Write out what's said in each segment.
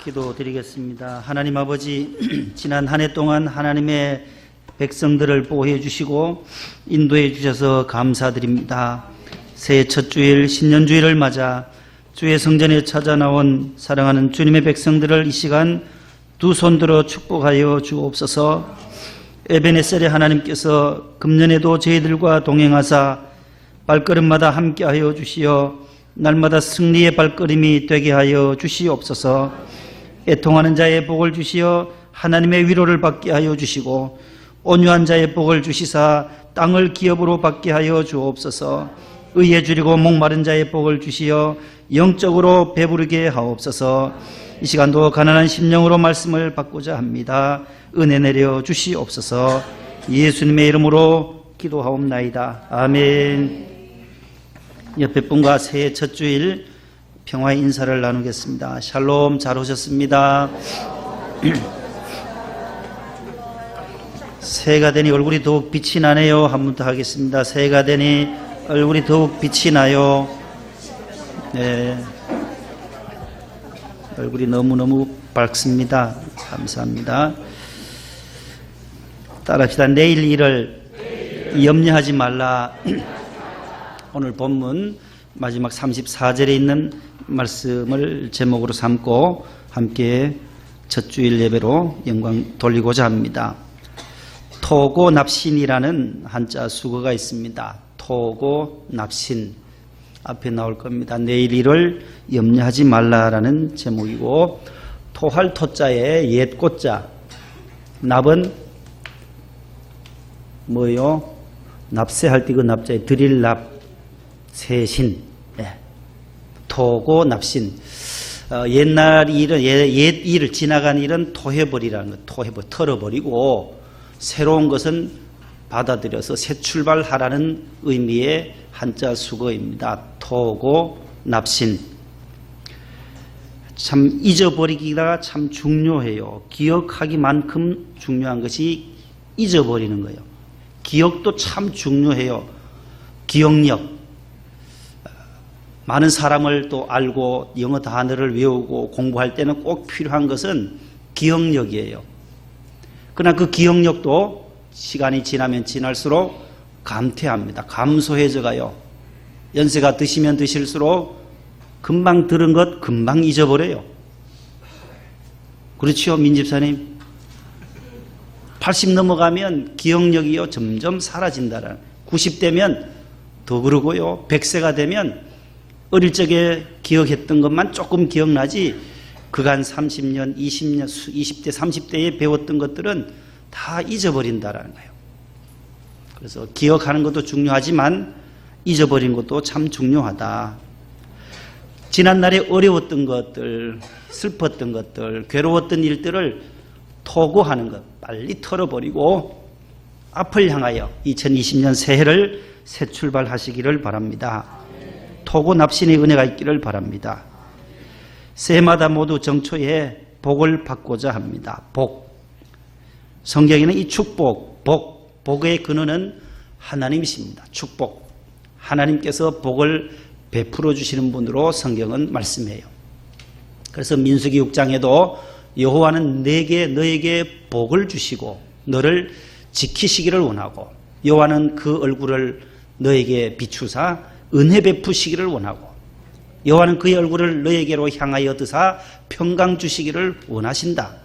기도드리겠습니다. 하나님 아버지, 지난 한 해 동안 하나님의 백성들을 보호해 주시고 인도해 주셔서 감사드립니다. 새해 첫 주일 신년주일을 맞아 주의 성전에 찾아 나온 사랑하는 주님의 백성들을 이 시간 두 손 들어 축복하여 주옵소서. 에베네셀의 하나님께서 금년에도 저희들과 동행하사 발걸음마다 함께하여 주시어 날마다 승리의 발걸음이 되게 하여 주시옵소서. 애통하는 자의 복을 주시어 하나님의 위로를 받게 하여 주시고 온유한 자의 복을 주시사 땅을 기업으로 받게 하여 주옵소서. 의에 줄이고 목마른 자의 복을 주시어 영적으로 배부르게 하옵소서. 이 시간도 가난한 심령으로 말씀을 받고자 합니다. 은혜 내려 주시옵소서. 예수님의 이름으로 기도하옵나이다. 아멘. 옆에 분과 새해 첫 주일 평화의 인사를 나누겠습니다. 샬롬, 잘 오셨습니다. 새해가 되니 얼굴이 더욱 빛이 나네요. 한 번 더 하겠습니다. 새해가 되니 얼굴이 더욱 빛이 나요. 네. 얼굴이 너무너무 밝습니다. 감사합니다. 따라합시다. 내일 일을 염려하지 말라. 오늘 본문 마지막 34절에 있는 말씀을 제목으로 삼고 함께 첫 주일 예배로 영광 돌리고자 합니다. 토고납신이라는 한자 수거가 있습니다. 토고납신 앞에 나올 겁니다. 내일 일을 염려하지 말라라는 제목이고, 토할 토자에 옛 꽃자, 납은 뭐요? 납세할 때 그 납자에 드릴 납, 세신, 토고납신. 옛날 일은, 옛 일을 지나간 일은 토해버리라는 것, 털어버리고 새로운 것은 받아들여서 새 출발하라는 의미의 한자 수거입니다. 토고납신. 참 잊어버리기가 참 중요해요. 기억하기만큼 중요한 것이 잊어버리는 거예요. 기억도 참 중요해요. 기억력. 많은 사람을 또 알고 영어 단어를 외우고 공부할 때는 꼭 필요한 것은 기억력이에요. 그러나 그 기억력도 시간이 지나면 지날수록 감퇴합니다. 감소해져 가요. 연세가 드시면 드실수록 금방 들은 것 금방 잊어버려요. 그렇지요, 민집사님? 80 넘어가면 기억력이요 점점 사라진다라는. 90대면 더 그러고요. 100세가 되면 어릴 적에 기억했던 것만 조금 기억나지 그간 30년, 20년, 20대, 30대에 배웠던 것들은 다 잊어버린다라는 거예요. 그래서 기억하는 것도 중요하지만 잊어버린 것도 참 중요하다. 지난날에 어려웠던 것들, 슬펐던 것들, 괴로웠던 일들을 토고하는 것, 빨리 털어버리고 앞을 향하여 2020년 새해를 새 출발하시기를 바랍니다. 토고납신의 은혜가 있기를 바랍니다. 새해마다 모두 정초에 복을 받고자 합니다. 복. 성경에는 이 축복, 복의 근원은 하나님이십니다. 축복. 하나님께서 복을 베풀어 주시는 분으로 성경은 말씀해요. 그래서 민수기 6장에도 여호와는 너에게 복을 주시고 너를 지키시기를 원하고 여호와는 그 얼굴을 너에게 비추사 은혜 베푸시기를 원하고 여호와는 그의 얼굴을 너에게로 향하여 드사 평강 주시기를 원하신다.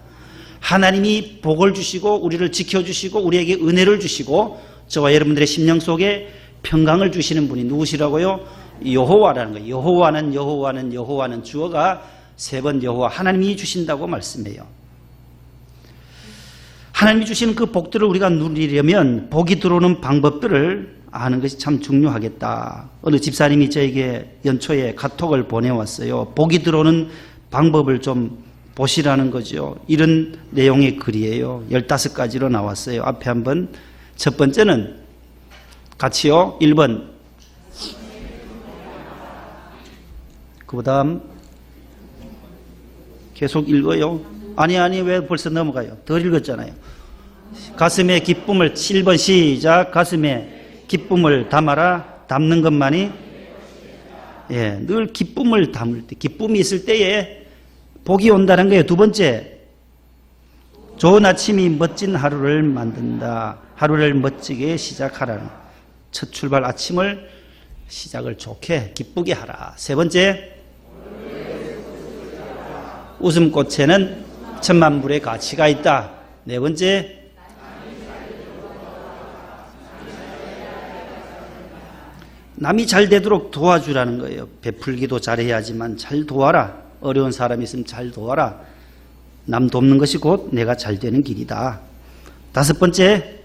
하나님이 복을 주시고 우리를 지켜주시고 우리에게 은혜를 주시고 저와 여러분들의 심령 속에 평강을 주시는 분이 누구시라고요? 여호와라는 거예요. 여호와는 주어가 3번 여호와 하나님이 주신다고 말씀해요. 하나님이 주시는 그 복들을 우리가 누리려면 복이 들어오는 방법들을 아는 것이 참 중요하겠다. 어느 집사님이 저에게 연초에 카톡을 보내왔어요. 복이 들어오는 방법을 좀 보시라는 거죠. 이런 내용의 글이에요. 15가지로 나왔어요. 앞에 한번. 첫 번째는 같이요. 1번. 그 다음 계속 읽어요. 아니 왜 벌써 넘어가요? 더 읽었잖아요. 가슴에 기쁨을 7번 시작. 가슴에 기쁨을 담아라. 담는 것만이 늘 기쁨을 담을 때, 기쁨이 있을 때에 복이 온다는 거예요. 두 번째, 좋은 아침이 멋진 하루를 만든다. 하루를 멋지게 시작하라는, 첫 출발 아침을 시작을 좋게 기쁘게 하라. 세 번째, 웃음꽃에는 천만불의 가치가 있다. 네 번째, 남이 잘 되도록 도와주라는 거예요. 베풀기도 잘해야지만 잘 도와라. 어려운 사람이 있으면 잘 도와라. 남 돕는 것이 곧 내가 잘 되는 길이다. 다섯 번째,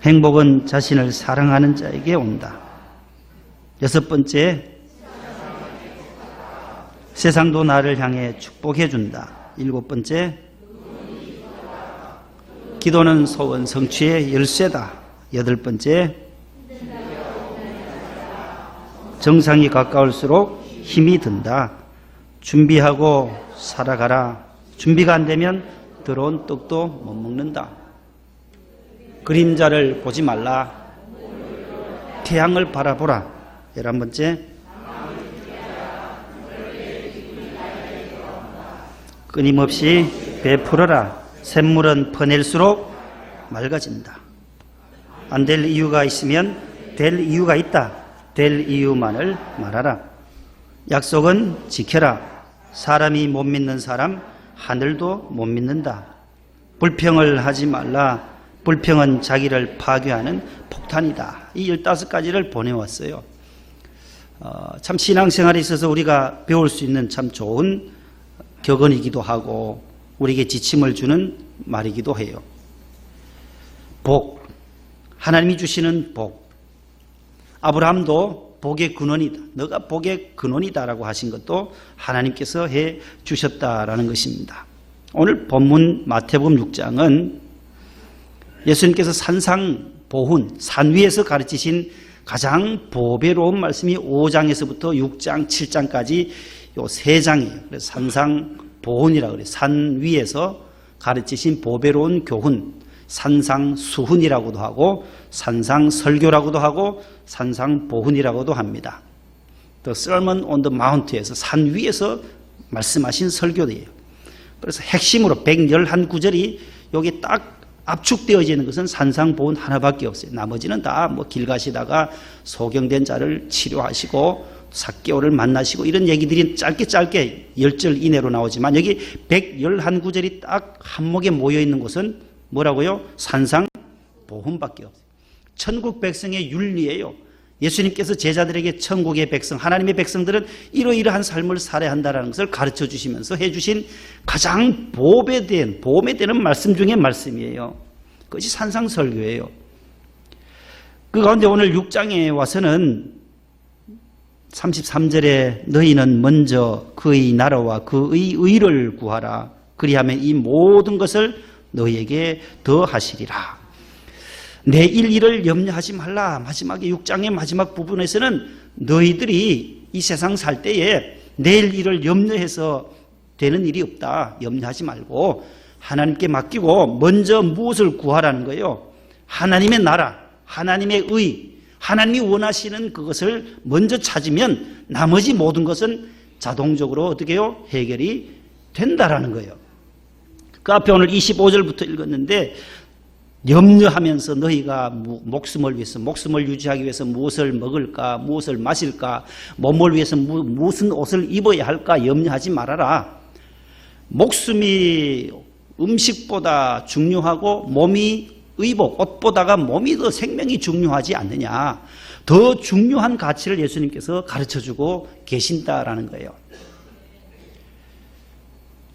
행복은 자신을 사랑하는 자에게 온다. 여섯 번째, 세상도 나를 향해 축복해 준다. 일곱 번째, 기도는 소원 성취의 열쇠다. 여덟 번째, 정상이 가까울수록 힘이 든다. 준비하고 살아가라. 준비가 안 되면 들어온 떡도 못 먹는다. 그림자를 보지 말라. 태양을 바라보라. 11번째, 끊임없이 베풀어라. 샘물은 퍼낼수록 맑아진다. 안 될 이유가 있으면 될 이유가 있다. 될 이유만을 말하라. 약속은 지켜라. 사람이 못 믿는 사람 하늘도 못 믿는다. 불평을 하지 말라. 불평은 자기를 파괴하는 폭탄이다. 이 15가지를 보내왔어요. 참 신앙생활에 있어서 우리가 배울 수 있는 참 좋은 격언이기도 하고 우리에게 지침을 주는 말이기도 해요. 복, 하나님이 주시는 복. 아브라함도 복의 근원이다. 너가 복의 근원이다라고 하신 것도 하나님께서 해 주셨다라는 것입니다. 오늘 본문 마태복음 6장은 예수님께서 산상보훈, 산 위에서 가르치신 가장 보배로운 말씀이 5장에서부터 6장, 7장까지 요 3장이에요. 그래서 산상보훈이라고 그래요. 산 위에서 가르치신 보배로운 교훈, 산상수훈이라고도 하고 산상설교라고도 하고 산상보훈이라고도 합니다. The Sermon on the Mount에서 산 위에서 말씀하신 설교예요. 그래서 핵심으로 111구절이 여기 딱 압축되어지는 것은 산상보훈 하나밖에 없어요. 나머지는 다 뭐 길 가시다가 소경된 자를 치료하시고 삭개오를 만나시고 이런 얘기들이 짧게 10절 이내로 나오지만 여기 111구절이 딱 한목에 모여있는 곳은 뭐라고요? 산상보훈밖에 없어요. 천국 백성의 윤리예요. 예수님께서 제자들에게 천국의 백성, 하나님의 백성들은 이러이러한 삶을 살아야 한다는 것을 가르쳐 주시면서 해주신 가장 보배되는 말씀 중에 말씀이에요. 그것이 산상설교예요. 그 가운데 오늘 6장에 와서는 33절에 너희는 먼저 그의 나라와 그의 의를 구하라. 그리하면 이 모든 것을 너희에게 더하시리라. 내일 일을 염려하지 말라. 마지막에 6장의 마지막 부분에서는 너희들이 이 세상 살 때에 내일 일을 염려해서 되는 일이 없다. 염려하지 말고 하나님께 맡기고 먼저 무엇을 구하라는 거예요? 하나님의 나라, 하나님의 의, 하나님이 원하시는 그것을 먼저 찾으면 나머지 모든 것은 자동적으로 어떻게 해요? 해결이 된다라는 거예요. 그 앞에 오늘 25절부터 읽었는데 염려하면서 너희가 목숨을 위해서, 목숨을 유지하기 위해서 무엇을 먹을까, 무엇을 마실까, 몸을 위해서 무슨 옷을 입어야 할까 염려하지 말아라. 목숨이 음식보다 중요하고 몸이 의복, 옷보다가 몸이 더 생명이 중요하지 않느냐. 더 중요한 가치를 예수님께서 가르쳐주고 계신다라는 거예요.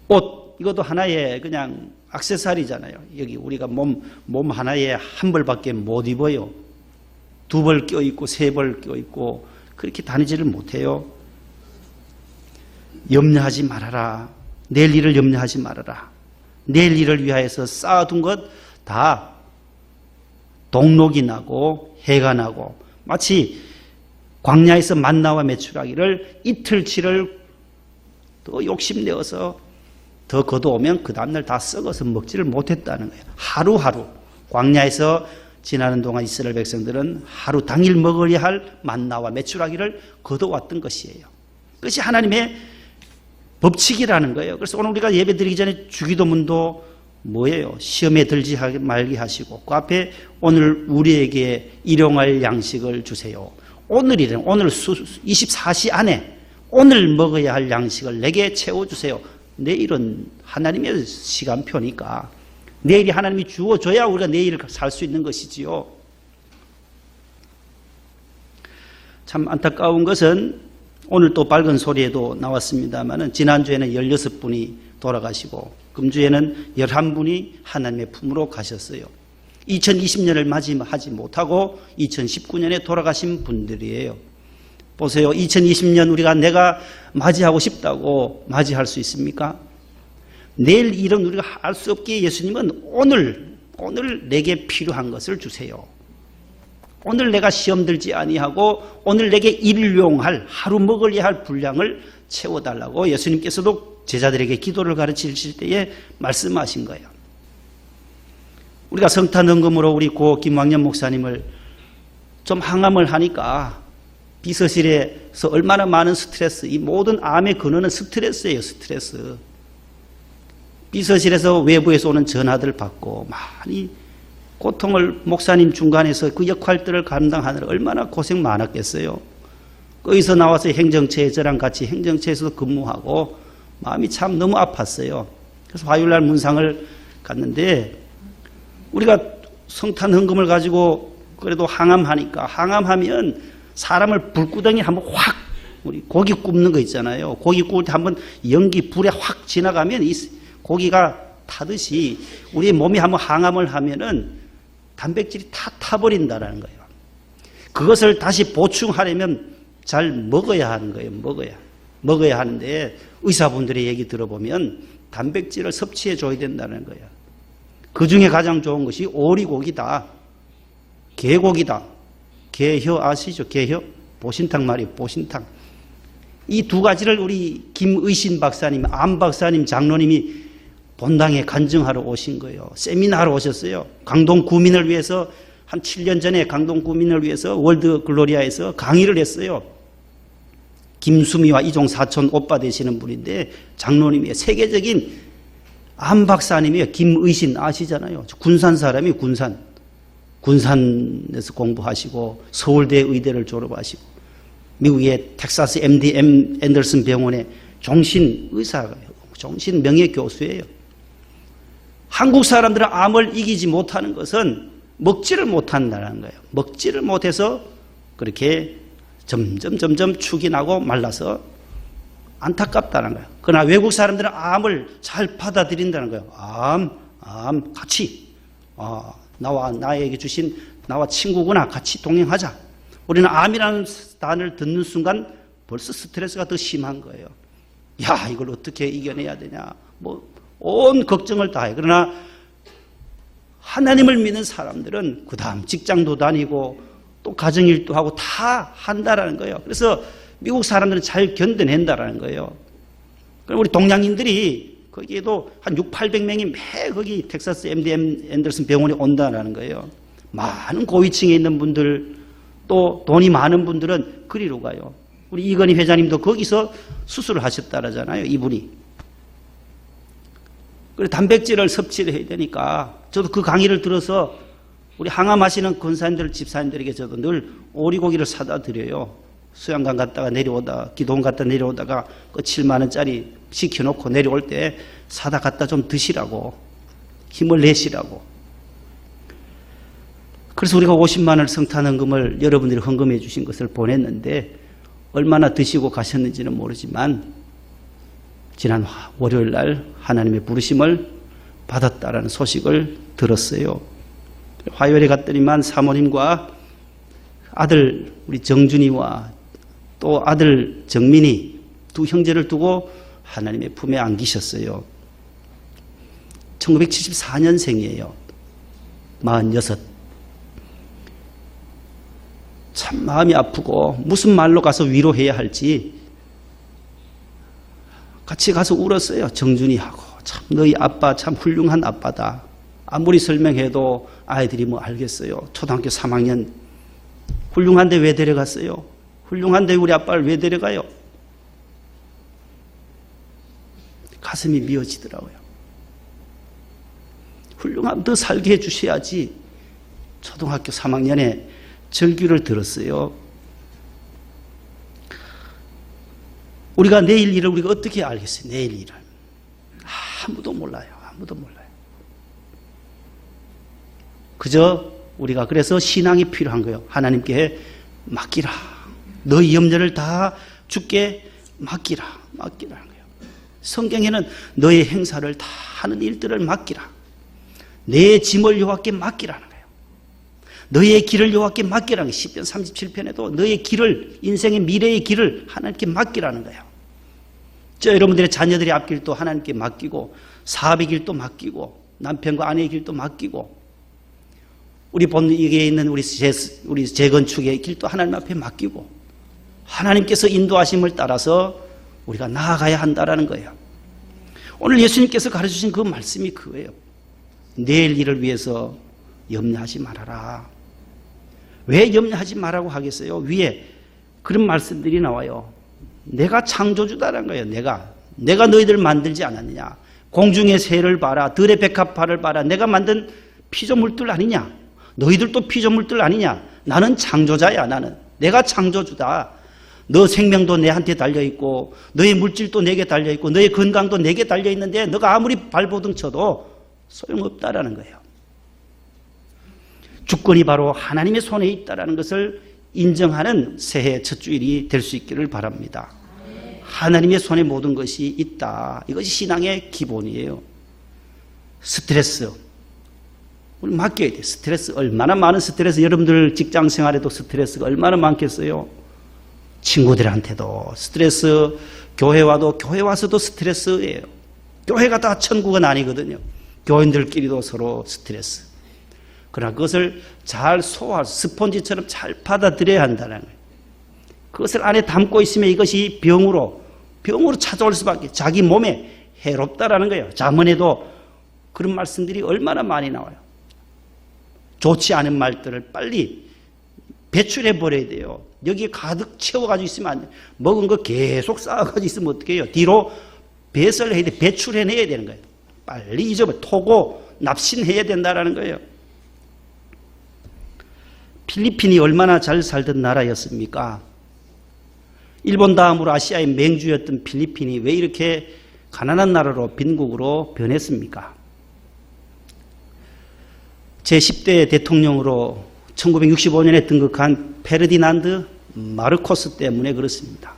옷, 이것도 하나의 그냥 액세서리잖아요. 여기 우리가 몸 하나에 한 벌밖에 못 입어요. 2벌 껴있고 3벌 껴있고 그렇게 다니지를 못해요. 염려하지 말아라. 내일 일을 염려하지 말아라. 내일 일을 위하여서 쌓아둔 것 다 동록이 나고 해가 나고 마치 광야에서 만나와 메추라기를 이틀치를 더 욕심내어서 더 걷어오면 그 다음날 다 썩어서 먹지를 못했다는 거예요. 하루하루 광야에서 지나는 동안 이스라엘 백성들은 하루 당일 먹어야 할 만나와 메추라기를 걷어왔던 것이에요. 그것이 하나님의 법칙이라는 거예요. 그래서 오늘 우리가 예배 드리기 전에 주기도문도 뭐예요? 시험에 들지 말게 하시고 그 앞에 오늘 우리에게 일용할 양식을 주세요. 오늘이래. 오늘 24시 안에 오늘 먹어야 할 양식을 내게 채워주세요. 내일은 하나님의 시간표니까 내일이 하나님이 주어줘야 우리가 내일을 살 수 있는 것이지요. 참 안타까운 것은 오늘 또 밝은 소리에도 나왔습니다만 지난주에는 16분이 돌아가시고 금주에는 11분이 하나님의 품으로 가셨어요. 2020년을 맞이하지 못하고 2019년에 돌아가신 분들이에요. 보세요. 2020년 우리가 내가 맞이하고 싶다고 맞이할 수 있습니까? 내일 일은 우리가 할 수 없기에 예수님은 오늘 내게 필요한 것을 주세요. 오늘 내가 시험 들지 아니하고 오늘 내게 일용할 하루 먹으려 할 분량을 채워달라고 예수님께서도 제자들에게 기도를 가르치실 때에 말씀하신 거예요. 우리가 성탄 헌금으로 우리 고 김왕년 목사님을 좀 항암을 하니까 비서실에서 얼마나 많은 스트레스, 이 모든 암의 근원은 스트레스예요. 스트레스. 비서실에서 외부에서 오는 전화들 받고 많이 고통을 목사님 중간에서 그 역할들을 감당하느라 얼마나 고생 많았겠어요. 거기서 나와서 행정처에 저랑 같이 행정처에서도 근무하고 마음이 참 너무 아팠어요. 그래서 화요일날 문상을 갔는데 우리가 성탄 헌금을 가지고 그래도 항암하니까 항암하면 사람을 불구덩이 한번 확 우리 고기 굽는 거 있잖아요. 고기 구울 때 한번 연기 불에 확 지나가면 이 고기가 타듯이 우리 몸이 한번 항암을 하면은 단백질이 다 타버린다라는 거예요. 그것을 다시 보충하려면 잘 먹어야 하는 거예요. 먹어야 하는데 의사분들의 얘기 들어보면 단백질을 섭취해 줘야 된다는 거예요. 그 중에 가장 좋은 것이 오리고기다. 개고기다. 개혀 아시죠? 개혀? 보신탕 말이에요. 보신탕. 이 두 가지를 우리 김의신 박사님, 안 박사님, 장로님이 본당에 간증하러 오신 거예요. 세미나하러 오셨어요. 강동 구민을 위해서 한 7년 전에 강동 구민을 위해서 월드 글로리아에서 강의를 했어요. 김수미와 이종 사촌 오빠 되시는 분인데 장로님이에요. 세계적인 안 박사님이에요. 김의신 아시잖아요. 군산 사람이 군산에서 공부하시고 서울대 의대를 졸업하시고 미국의 텍사스 MD 앤더슨 병원의 종신 의사예요. 종신 명예교수예요. 한국 사람들은 암을 이기지 못하는 것은 먹지를 못한다는 거예요. 먹지를 못해서 그렇게 점점 축이 나고 말라서 안타깝다는 거예요. 그러나 외국 사람들은 암을 잘 받아들인다는 거예요. 암 같이 나에게 주신 나와 친구구나 같이 동행하자. 우리는 암이라는 단어를 듣는 순간 벌써 스트레스가 더 심한 거예요. 야, 이걸 어떻게 이겨내야 되냐. 온 걱정을 다 해. 그러나 하나님을 믿는 사람들은 그 다음 직장도 다니고 또 가정일도 하고 다 한다라는 거예요. 그래서 미국 사람들은 잘 견뎌낸다라는 거예요. 그럼 우리 동양인들이 거기에도 한 600~800명이 매 거기 텍사스 MD 앤더슨 병원에 온다라는 거예요. 많은 고위층에 있는 분들 또 돈이 많은 분들은 그리로 가요. 우리 이건희 회장님도 거기서 수술을 하셨다라잖아요. 이분이. 그래 단백질을 섭취를 해야 되니까 저도 그 강의를 들어서 우리 항암하시는 권사님들 집사님들에게 저도 늘 오리고기를 사다 드려요. 수양강 갔다가 내려오다 기도원 갔다 내려오다가 그 7만 원짜리 시켜놓고 내려올 때 사다 갖다 좀 드시라고 힘을 내시라고. 그래서 우리가 50만 원 성탄 헌금을 여러분들이 헌금해 주신 것을 보냈는데 얼마나 드시고 가셨는지는 모르지만 지난 월요일 날 하나님의 부르심을 받았다라는 소식을 들었어요. 화요일에 갔더니만 사모님과 아들 우리 정준이와 또 아들 정민이 두 형제를 두고 하나님의 품에 안기셨어요. 1974년생이에요. 46. 참 마음이 아프고 무슨 말로 가서 위로해야 할지 같이 가서 울었어요. 정준이하고. 참 너희 아빠 참 훌륭한 아빠다. 아무리 설명해도 아이들이 뭐 알겠어요. 초등학교 3학년. 훌륭한데 왜 데려갔어요? 훌륭한데 우리 아빠를 왜 데려가요? 가슴이 미어지더라고요. 훌륭한 더 살게 해주셔야지. 초등학교 3학년에 절규를 들었어요. 우리가 내일 일을 우리가 어떻게 알겠어요? 내일 일을. 아무도 몰라요. 아무도 몰라요. 그저 우리가 그래서 신앙이 필요한 거예요. 하나님께 맡기라. 너희 염려를 다 주께 맡기라. 맡기라는 거예요. 성경에는 너의 행사를 다 하는 일들을 맡기라. 내 짐을 여호와께 맡기라는 거예요. 너의 길을 여호와께 맡기라는 거예요. 시편 37편에도 너의 길을, 인생의 미래의 길을 하나님께 맡기라는 거예요. 저 여러분들의 자녀들의 앞길도 하나님께 맡기고, 사업의 길도 맡기고, 남편과 아내의 길도 맡기고, 우리 본국에 있는 우리 재건축의 길도 하나님 앞에 맡기고, 하나님께서 인도하심을 따라서 우리가 나아가야 한다는 거예요. 오늘 예수님께서 가르쳐주신 그 말씀이 그거예요. 내일 일을 위해서 염려하지 말아라. 왜 염려하지 말라고 하겠어요? 위에 그런 말씀들이 나와요. 내가 창조주다라는 거예요. 내가 너희들 만들지 않았느냐. 공중의 새를 봐라. 들의 백합화를 봐라. 내가 만든 피조물들 아니냐. 너희들도 피조물들 아니냐. 나는 창조자야. 나는 내가 창조주다. 너 생명도 내한테 달려있고, 너의 물질도 내게 달려있고, 너의 건강도 내게 달려있는데 너가 아무리 발버둥 쳐도 소용없다라는 거예요. 주권이 바로 하나님의 손에 있다라는 것을 인정하는 새해 첫 주일이 될 수 있기를 바랍니다. 하나님의 손에 모든 것이 있다. 이것이 신앙의 기본이에요. 스트레스 우리 맡겨야 돼요. 스트레스 얼마나 많은 스트레스, 여러분들 직장 생활에도 스트레스가 얼마나 많겠어요. 친구들한테도 스트레스, 교회 와서도 스트레스예요. 교회가 다 천국은 아니거든요. 교인들끼리도 서로 스트레스. 그러나 그것을 잘 스펀지처럼 잘 받아들여야 한다는 거예요. 그것을 안에 담고 있으면 이것이 병으로 찾아올 수밖에, 자기 몸에 해롭다라는 거예요. 자문에도 그런 말씀들이 얼마나 많이 나와요. 좋지 않은 말들을 빨리 배출해 버려야 돼요. 여기에 가득 채워가지고 있으면 안 돼요. 먹은 거 계속 쌓아가지고 있으면 어떻게 해요? 뒤로 배설을 해야 돼. 배출해내야 되는 거예요. 빨리 토고 납신해야 된다는 거예요. 필리핀이 얼마나 잘 살던 나라였습니까? 일본 다음으로 아시아의 맹주였던 필리핀이 왜 이렇게 가난한 나라로 빈국으로 변했습니까? 제10대 대통령으로 1965년에 등극한 페르디난드 마르코스 때문에 그렇습니다.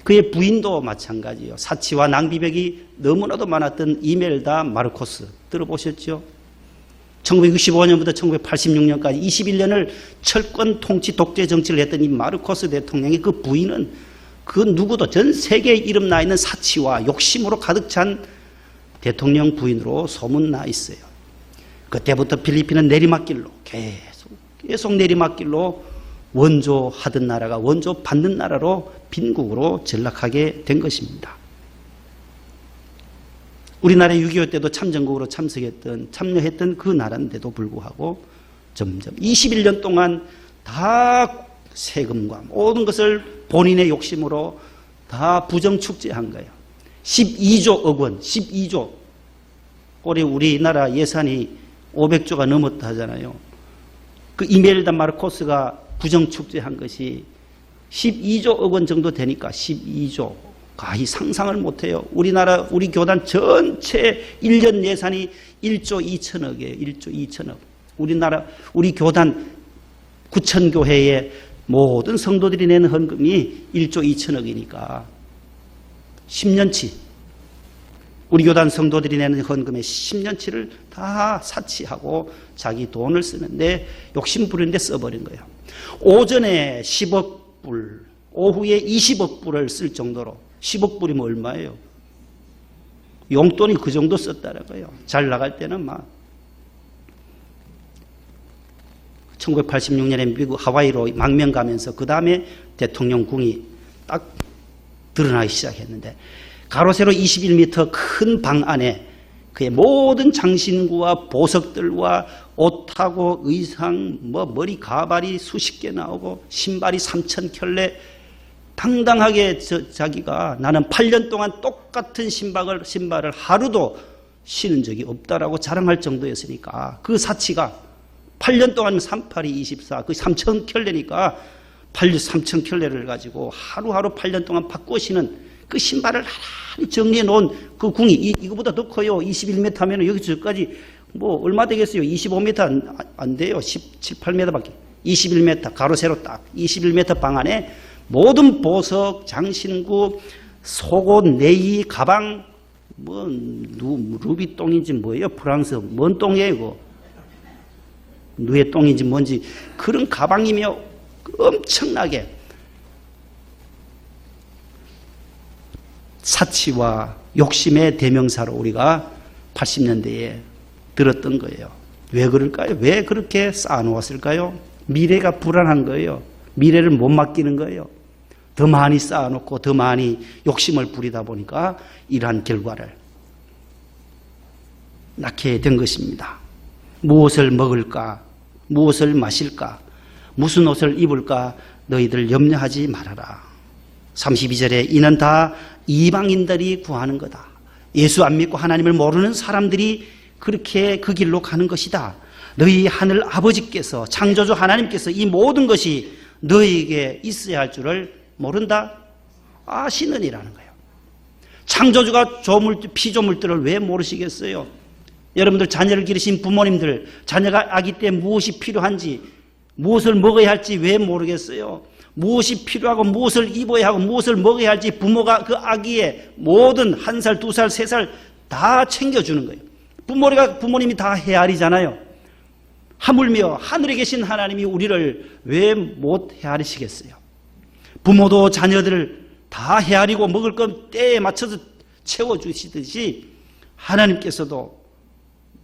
그의 부인도 마찬가지예요. 사치와 낭비벽이 너무나도 많았던 이멜다 마르코스 들어보셨죠? 1965년부터 1986년까지 21년을 철권 통치 독재 정치를 했던 이 마르코스 대통령의 그 부인은 그 누구도 전 세계에 이름 나 있는 사치와 욕심으로 가득 찬 대통령 부인으로 소문나 있어요. 그때부터 필리핀은 내리막길로 계속 내리막길로 원조하던 나라가 원조 받는 나라로 빈국으로 전락하게 된 것입니다. 우리나라 6.25 때도 참전국으로 참여했던 그 나라인데도 불구하고 점점 21년 동안 다 세금과 모든 것을 본인의 욕심으로 다 부정축제한 거예요. 12조억 원, 12조. 올해 우리나라 예산이 500조가 넘었다 하잖아요. 그 이멜다 마르코스가 부정축제한 것이 12조억 원 정도 되니까 12조. 가히 상상을 못해요. 우리 교단 전체 1년 예산이 1조 2천억이에요. 1조 2천억. 우리 교단 9천 교회의 모든 성도들이 내는 헌금이 1조 2천억이니까 10년치 우리 교단 성도들이 내는 헌금의 10년치를 다 사치하고 자기 돈을 쓰는데 욕심 부리는데 써버린 거예요. 오전에 10억 불, 오후에 20억 불을 쓸 정도로 10억 불이면 얼마예요? 용돈이 그 정도 썼다는 거예요. 잘 나갈 때는 막 1986년에 미국 하와이로 망명 가면서 그 다음에 대통령궁이 딱 드러나기 시작했는데 가로 세로 21m 큰 방 안에 그의 모든 장신구와 보석들과 옷하고 의상, 머리 가발이 수십 개 나오고 신발이 3,000켤레 당당하게 자기가 나는 8년 동안 똑같은 신발을 하루도 신은 적이 없다라고 자랑할 정도였으니까 그 사치가 8년 동안 38이 24, 그 3,000켤레니까 3,000켤레를 가지고 하루하루 8년 동안 바꾸어 신은 그 신발을 하나히 정리해 놓은 그 궁이 이거보다 더 커요. 21m 하면 여기서 저까지 뭐 얼마 되겠어요? 25m 안 돼요. 17, 8m밖에. 21m 가로 세로 딱 21m 방 안에 모든 보석, 장신구, 속옷, 내이, 가방, 뭐 루비 똥인지 뭐예요? 프랑스 뭔 똥이에요 이거? 누에 똥인지 뭔지 그런 가방이며 엄청나게 사치와 욕심의 대명사로 우리가 80년대에 들었던 거예요. 왜 그럴까요? 왜 그렇게 쌓아놓았을까요? 미래가 불안한 거예요. 미래를 못 맡기는 거예요. 더 많이 쌓아놓고 더 많이 욕심을 부리다 보니까 이러한 결과를 낳게 된 것입니다. 무엇을 먹을까? 무엇을 마실까? 무슨 옷을 입을까? 너희들 염려하지 말아라. 32절에 이는 다 이방인들이 구하는 거다. 예수 안 믿고 하나님을 모르는 사람들이 그렇게 그 길로 가는 것이다. 너희 하늘 아버지께서 창조주 하나님께서 이 모든 것이 너희에게 있어야 할 줄을 모른다? 아시느니라는 거예요. 창조주가 피조물들을 왜 모르시겠어요? 여러분들 자녀를 기르신 부모님들, 자녀가 아기 때 무엇이 필요한지, 무엇을 먹어야 할지 왜 모르겠어요? 무엇이 필요하고 무엇을 입어야 하고 무엇을 먹어야 할지 부모가 그 아기의 모든 1살, 2살, 3살 다 챙겨주는 거예요. 부모님이 다 헤아리잖아요. 하물며 하늘에 계신 하나님이 우리를 왜 못 헤아리시겠어요? 부모도 자녀들을 다 헤아리고 먹을 건 때에 맞춰서 채워주시듯이 하나님께서도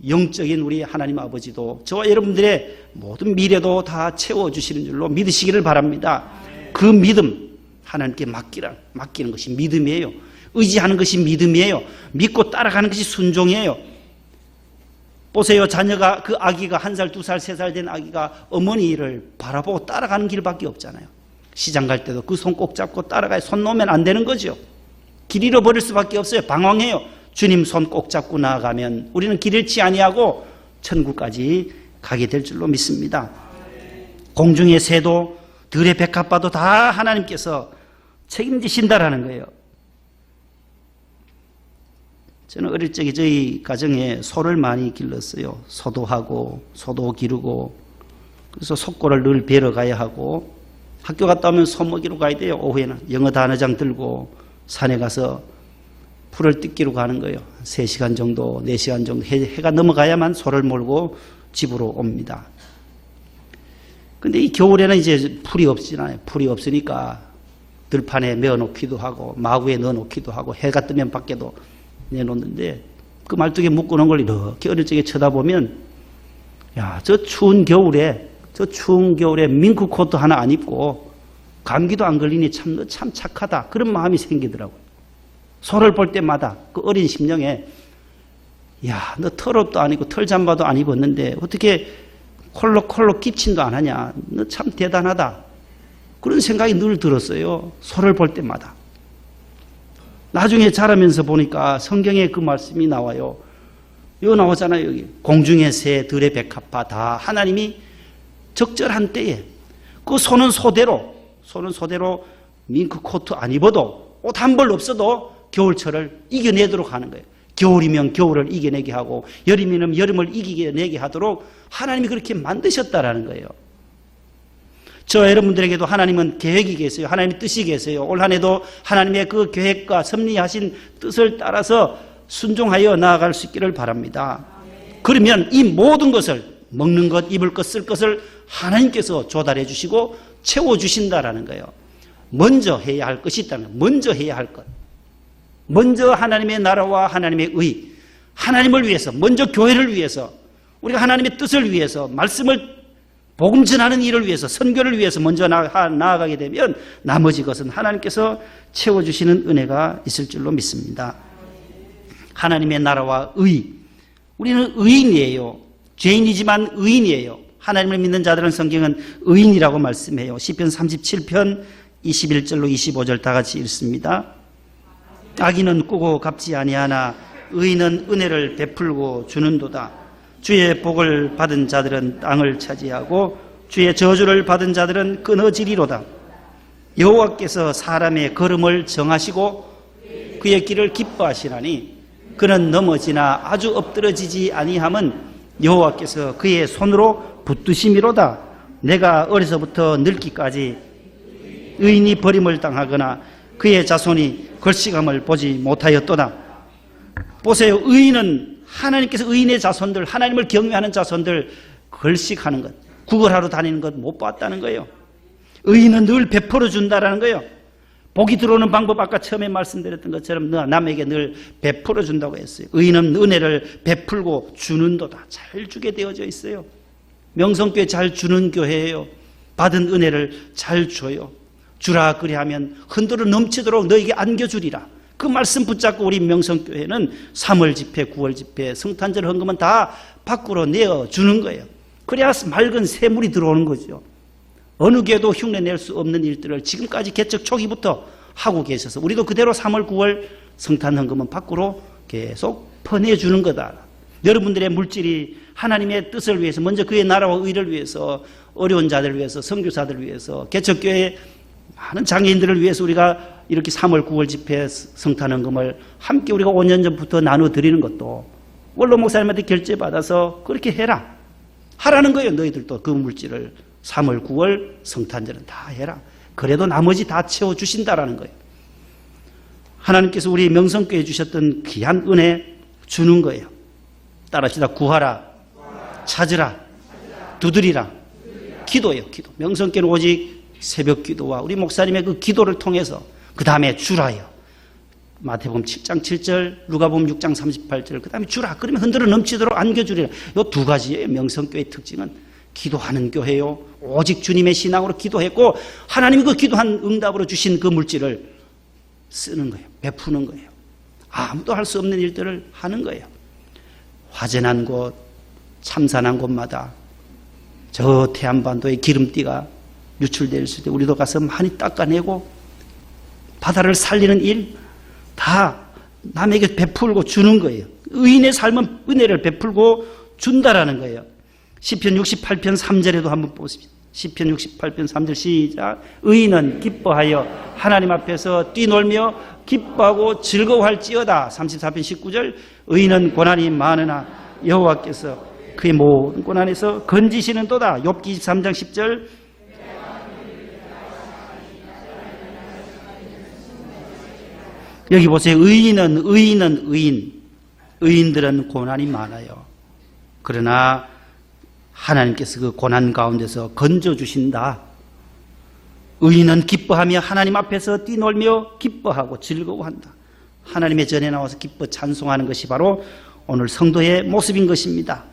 영적인 우리 하나님 아버지도 저와 여러분들의 모든 미래도 다 채워주시는 줄로 믿으시기를 바랍니다. 그 믿음, 하나님께 맡기는 것이 믿음이에요. 의지하는 것이 믿음이에요. 믿고 따라가는 것이 순종이에요. 보세요. 자녀가 그 아기가 1살, 2살, 3살 된 아기가 어머니를 바라보고 따라가는 길밖에 없잖아요. 시장 갈 때도 그 손 꼭 잡고 따라가야 손 놓으면 안 되는 거죠. 길 잃어버릴 수밖에 없어요. 방황해요. 주님 손 꼭 잡고 나아가면 우리는 길 잃지 아니하고 천국까지 가게 될 줄로 믿습니다. 공중의 새도 들의 백합화도 다 하나님께서 책임지신다라는 거예요. 저는 어릴 적에 저희 가정에 소를 많이 길렀어요. 소도 하고 소도 기르고 그래서 속고를 늘 뵈러 가야 하고 학교 갔다 오면 소 먹이러 가야 돼요. 오후에는 영어 단어장 들고 산에 가서 풀을 뜯기로 가는 거예요. 3시간 정도, 4시간 정도 해가 넘어가야만 소를 몰고 집으로 옵니다. 근데 이 겨울에는 이제 풀이 없잖아요. 풀이 없으니까 들판에 메어놓기도 하고 마구에 넣어놓기도 하고 해가 뜨면 밖에도 내놓는데 그 말뚝에 묶어놓은 걸 이렇게 어릴 적에 쳐다보면 야, 저 추운 겨울에 밍크 코트 하나 안 입고 감기도 안 걸리니 참 착하다. 그런 마음이 생기더라고요. 소를 볼 때마다 그 어린 심령에 야, 너 털옷도 안 입고 털잠바도 안 입었는데 어떻게 콜록콜록 기침도 안 하냐. 너 참 대단하다. 그런 생각이 늘 들었어요. 소를 볼 때마다. 나중에 자라면서 보니까 성경에 그 말씀이 나와요. 이거 나오잖아요. 여기 공중의 새, 들의 백합화 다 하나님이 적절한 때에 그 소는 소대로 밍크 코트 안 입어도 옷 한 벌 없어도 겨울철을 이겨내도록 하는 거예요. 겨울이면 겨울을 이겨내게 하고 여름이면 여름을 이겨내게 하도록 하나님이 그렇게 만드셨다라는 거예요. 저 여러분들에게도 하나님은 계획이 계세요. 하나님의 뜻이 계세요. 올 한 해도 하나님의 그 계획과 섭리하신 뜻을 따라서 순종하여 나아갈 수 있기를 바랍니다. 그러면 이 모든 것을 먹는 것, 입을 것, 쓸 것을 하나님께서 조달해 주시고 채워주신다라는 거예요. 먼저 해야 할 것이 있다면 먼저 해야 할 것. 먼저 하나님의 나라와 하나님의 의, 하나님을 위해서, 먼저 교회를 위해서, 우리가 하나님의 뜻을 위해서, 말씀을 복음 전하는 일을 위해서, 선교를 위해서 먼저 나아가게 되면 나머지 것은 하나님께서 채워주시는 은혜가 있을 줄로 믿습니다. 하나님의 나라와 의, 우리는 의인이에요. 죄인이지만 의인이에요. 하나님을 믿는 자들은 성경은 의인이라고 말씀해요. 시편 37편 21절로 25절 다 같이 읽습니다. 악인은 꾸고 갚지 아니하나 의인은 은혜를 베풀고 주는도다. 주의 복을 받은 자들은 땅을 차지하고 주의 저주를 받은 자들은 끊어지리로다. 여호와께서 사람의 걸음을 정하시고 그의 길을 기뻐하시나니 그는 넘어지나 아주 엎드러지지 아니함은 여호와께서 그의 손으로 붙드심이로다. 내가 어려서부터 늙기까지 의인이 버림을 당하거나 그의 자손이 걸식함을 보지 못하였도다. 보세요. 의인은 하나님께서 의인의 자손들, 하나님을 경외하는 자손들 걸식하는 것, 구걸하러 다니는 것 못 봤다는 거예요. 의인은 늘 베풀어 준다라는 거예요. 복이 들어오는 방법 아까 처음에 말씀드렸던 것처럼 남에게 늘 베풀어 준다고 했어요. 의인은 은혜를 베풀고 주는도다. 잘 주게 되어져 있어요. 명성교회 잘 주는 교회예요. 받은 은혜를 잘 줘요. 주라 그리하면 흔들어 넘치도록 너에게 안겨주리라. 그 말씀 붙잡고 우리 명성교회는 3월 집회, 9월 집회, 성탄절 헌금은 다 밖으로 내어주는 거예요. 그래야 맑은 새물이 들어오는 거죠. 어느 교회도 흉내낼 수 없는 일들을 지금까지 개척 초기부터 하고 계셔서 우리도 그대로 3월, 9월 성탄 헌금은 밖으로 계속 퍼내주는 거다. 여러분들의 물질이 하나님의 뜻을 위해서, 먼저 그의 나라와 의를 위해서, 어려운 자들을 위해서, 선교사들을 위해서, 개척교회 많은 장애인들을 위해서 우리가 이렇게 3월, 9월 집회 성탄 헌금을 함께 우리가 5년 전부터 나눠드리는 것도 원로 목사님한테 결제받아서 그렇게 해라. 하라는 거예요. 너희들도 그 물질을 3월, 9월 성탄절은 다 해라. 그래도 나머지 다 채워주신다라는 거예요. 하나님께서 우리 명성교회에 주셨던 귀한 은혜 주는 거예요. 따라합시다. 구하라, 찾으라, 두드리라. 기도예요. 기도. 명성교회는 오직 새벽 기도와 우리 목사님의 그 기도를 통해서 그 다음에 주라요. 마태복음 7장 7절, 누가복음 6장 38절, 그 다음에 주라. 그러면 흔들어 넘치도록 안겨주리라. 이 두 가지예요. 명성교회의 특징은 기도하는 교회요. 오직 주님의 신앙으로 기도했고 하나님이 그 기도한 응답으로 주신 그 물질을 쓰는 거예요. 베푸는 거예요. 아무도 할 수 없는 일들을 하는 거예요. 화재난 곳, 참사난 곳마다 저 태안반도의 기름띠가 유출될 때 우리도 가서 많이 닦아내고 바다를 살리는 일 다 남에게 베풀고 주는 거예요. 의인의 삶은 은혜를 베풀고 준다라는 거예요. 시편 68편 3절에도 한번 보십시오. 시편 68편 3절 시작. 의인은 기뻐하여 하나님 앞에서 뛰놀며 기뻐하고 즐거워할지어다. 34편 19절. 의인은 고난이 많으나 여호와께서 그의 모든 고난에서 건지시는도다. 욥기 23장 10절. 여기 보세요. 의인들은 고난이 많아요. 그러나 하나님께서 그 고난 가운데서 건져주신다. 의인은 기뻐하며 하나님 앞에서 뛰놀며 기뻐하고 즐거워한다. 하나님의 전에 나와서 기뻐 찬송하는 것이 바로 오늘 성도의 모습인 것입니다.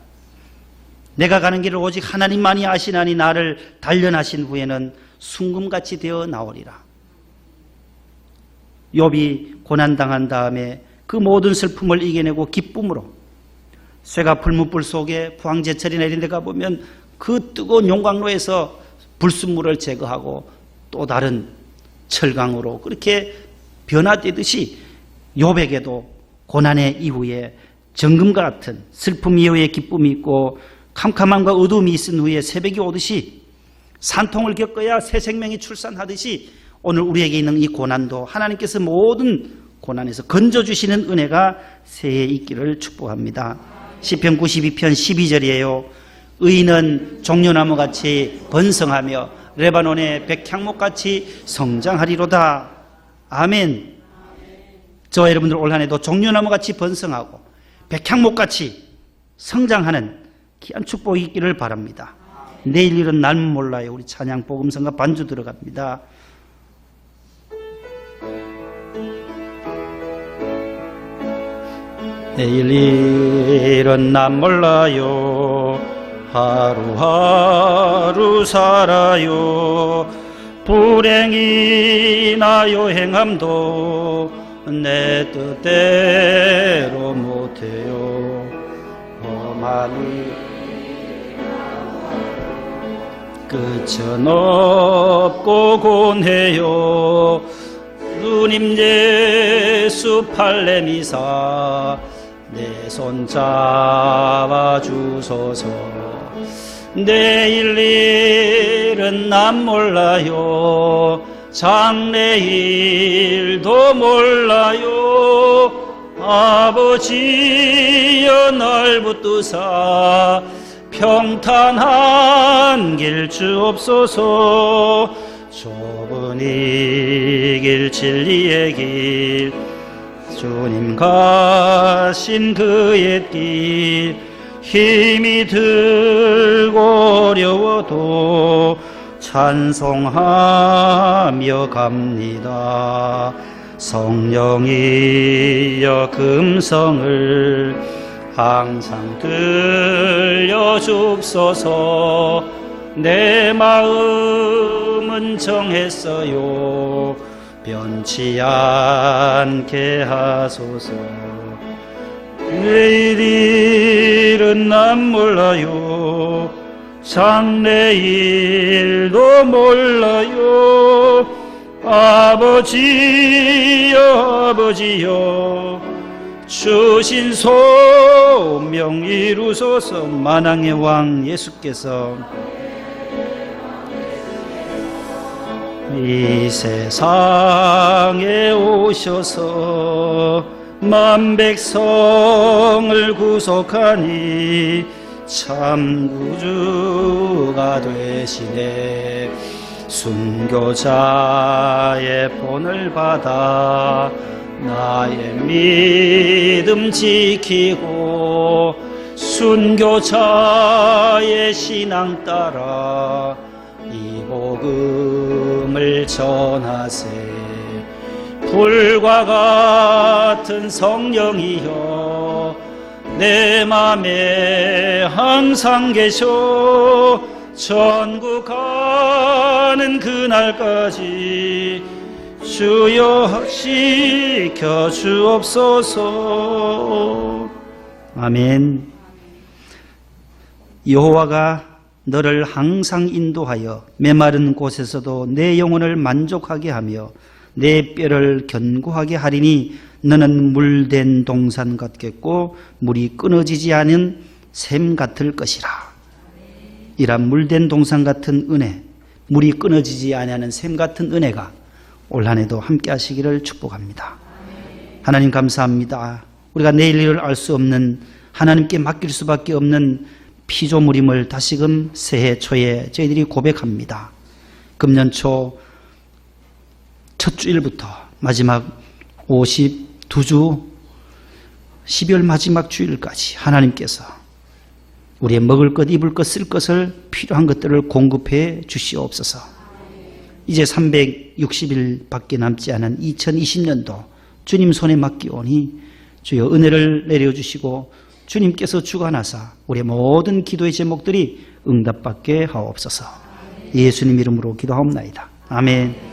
내가 가는 길을 오직 하나님만이 아시나니 나를 단련하신 후에는 순금같이 되어 나오리라. 욥이 고난당한 다음에 그 모든 슬픔을 이겨내고 기쁨으로 쇠가 불문불 속에 부항제철이 내린 데 가보면 그 뜨거운 용광로에서 불순물을 제거하고 또 다른 철강으로 그렇게 변화되듯이 욥에게도 고난의 이후에 정금과 같은 슬픔 이후에 기쁨이 있고 캄캄함과 어두움이 있은 후에 새벽이 오듯이 산통을 겪어야 새 생명이 출산하듯이 오늘 우리에게 있는 이 고난도 하나님께서 모든 고난에서 건져주시는 은혜가 새해에 있기를 축복합니다. 시편 92편 12절이에요. 의인은 종려나무같이 번성하며 레바논의 백향목같이 성장하리로다. 아멘. 저와 여러분들 올 한해도 종려나무같이 번성하고 백향목같이 성장하는 귀한 축복이 있기를 바랍니다. 내일 일은 날은 몰라요. 우리 찬양 복음성가 반주 들어갑니다. 내일 일은 난 몰라요. 하루하루 살아요. 불행이나 요행함도 내 뜻대로 못해요. 험하니 끝은 없고 고뇌요. 주님 예수 팔레미사 내 손 잡아 주소서. 내일 일은 난 몰라요. 장래일도 몰라요. 아버지여 날 붙드사 평탄한 길 주옵소서. 좁은 이 길 진리의 길 주님 가신 그의 길 힘이 들고 어려워도 찬송하며 갑니다. 성령이여 금성을 항상 들려줍소서. 내 마음은 정했어요. 변치 않게 하소서. 내일 일은 난 몰라요. 장래일도 몰라요. 아버지여 아버지여 주신 소명 이루소서. 만왕의 왕 예수께서 이 세상에 오셔서 만 백성을 구속하니 참 구주가 되시네. 순교자의 본을 받아 나의 믿음 지키고 순교자의 신앙 따라 이 복음을 전하세. 불과 같은 성령이여 내 맘에 항상 계셔. 천국 가는 그날까지 주여 시켜 주옵소서. 아멘. 여호와가 너를 항상 인도하여 메마른 곳에서도 내 영혼을 만족하게 하며 내 뼈를 견고하게 하리니 너는 물된 동산 같겠고 물이 끊어지지 않은 샘 같을 것이라. 이란 물된 동산 같은 은혜, 물이 끊어지지 아니하는 샘 같은 은혜가 올 한 해도 함께 하시기를 축복합니다. 하나님 감사합니다. 우리가 내일 일을 알 수 없는, 하나님께 맡길 수밖에 없는 피조물임을 다시금 새해 초에 저희들이 고백합니다. 금년 초 첫 주일부터 마지막 52주 12월 마지막 주일까지 하나님께서 우리의 먹을 것, 입을 것, 쓸 것을 필요한 것들을 공급해 주시옵소서. 이제 360일밖에 남지 않은 2020년도 주님 손에 맡기오니 주여 은혜를 내려주시고 주님께서 주관하사 우리의 모든 기도의 제목들이 응답받게 하옵소서. 예수님 이름으로 기도하옵나이다. 아멘.